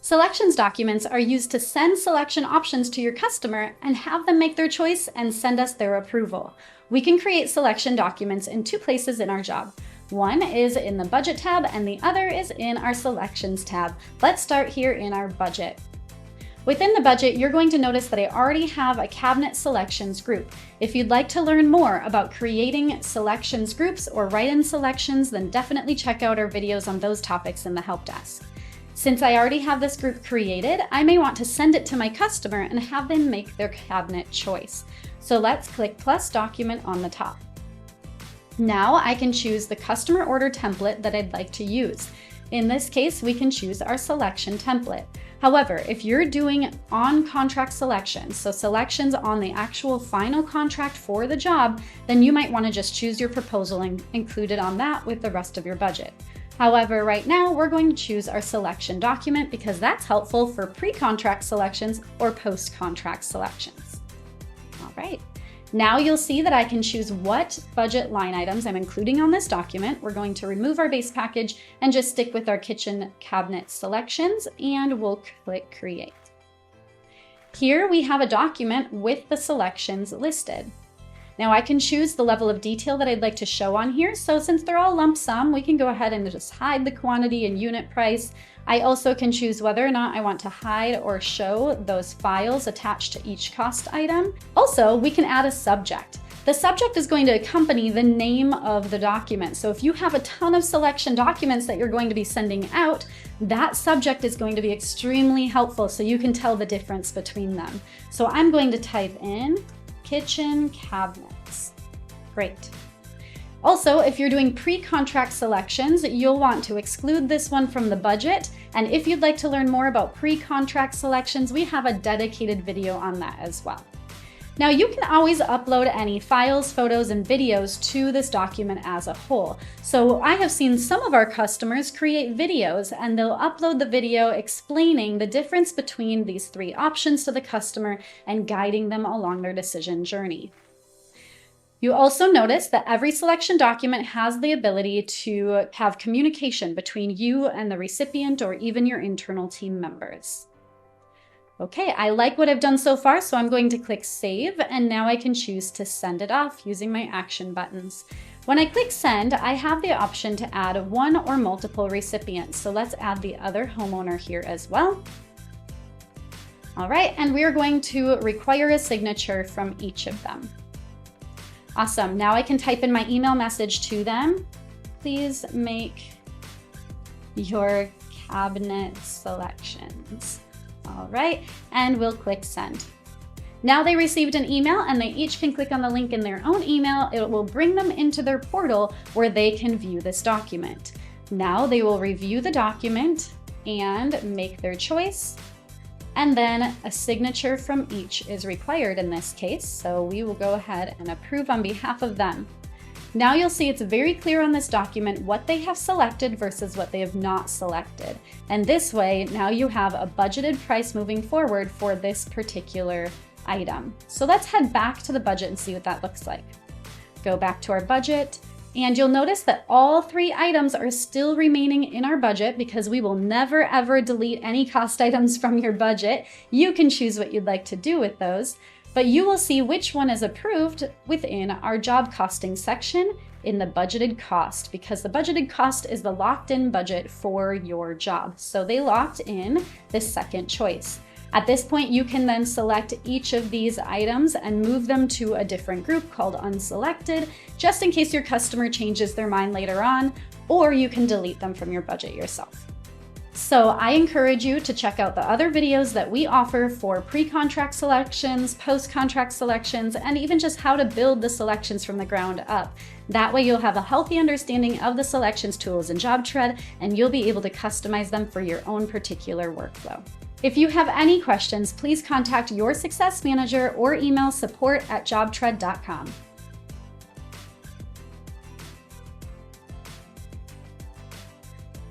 Selections documents are used to send selection options to your customer and have them make their choice and send us their approval. We can create selection documents in two places in our job. One is in the Budget tab and the other is in our Selections tab. Let's start here in our Budget. Within the budget, you're going to notice that I already have a cabinet selections group. If you'd like to learn more about creating selections groups or write-in selections, then definitely check out our videos on those topics in the help desk. Since I already have this group created, I may want to send it to my customer and have them make their cabinet choice. So let's click Plus Document on the top. Now I can choose the customer order template that I'd like to use. In this case, we can choose our selection template. However, if you're doing on-contract selections, so selections on the actual final contract for the job, then you might want to just choose your proposal and include it on that with the rest of your budget. However, right now we're going to choose our selection document because that's helpful for pre-contract selections or post-contract selections. All right. Now you'll see that I can choose what budget line items I'm including on this document. We're going to remove our base package and just stick with our kitchen cabinet selections, and we'll click Create. Here we have a document with the selections listed. Now I can choose the level of detail that I'd like to show on here. So since they're all lump sum, we can go ahead and just hide the quantity and unit price. I also can choose whether or not I want to hide or show those files attached to each cost item. Also, we can add a subject. The subject is going to accompany the name of the document. So if you have a ton of selection documents that you're going to be sending out, that subject is going to be extremely helpful so you can tell the difference between them. So I'm going to type in kitchen cabinets. Great. Also, if you're doing pre-contract selections, you'll want to exclude this one from the budget. And if you'd like to learn more about pre-contract selections, we have a dedicated video on that as well. Now you can always upload any files, photos, and videos to this document as a whole. So I have seen some of our customers create videos and they'll upload the video explaining the difference between these three options to the customer and guiding them along their decision journey. You also notice that every selection document has the ability to have communication between you and the recipient or even your internal team members. Okay, I like what I've done so far, so I'm going to click Save, and now I can choose to send it off using my action buttons. When I click Send, I have the option to add one or multiple recipients. So let's add the other homeowner here as well. All right, and we are going to require a signature from each of them. Awesome, now I can type in my email message to them. Please make your cabinet selections. All right, and we'll click Send. Now they received an email and they each can click on the link in their own email. It will bring them into their portal where they can view this document. Now they will review the document and make their choice. And then a signature from each is required in this case. So we will go ahead and approve on behalf of them. Now you'll see it's very clear on this document what they have selected versus what they have not selected. And this way, now you have a budgeted price moving forward for this particular item. So let's head back to the budget and see what that looks like. Go back to our budget, and you'll notice that all three items are still remaining in our budget because we will never ever delete any cost items from your budget. You can choose what you'd like to do with those. But you will see which one is approved within our job costing section in the budgeted cost, because the budgeted cost is the locked in budget for your job. So they locked in the second choice. At this point, you can then select each of these items and move them to a different group called unselected, just in case your customer changes their mind later on, or you can delete them from your budget yourself. So I encourage you to check out the other videos that we offer for pre-contract selections, post-contract selections, and even just how to build the selections from the ground up. That way you'll have a healthy understanding of the selections tools in JobTread, and you'll be able to customize them for your own particular workflow. If you have any questions, please contact your success manager or email support@jobtread.com.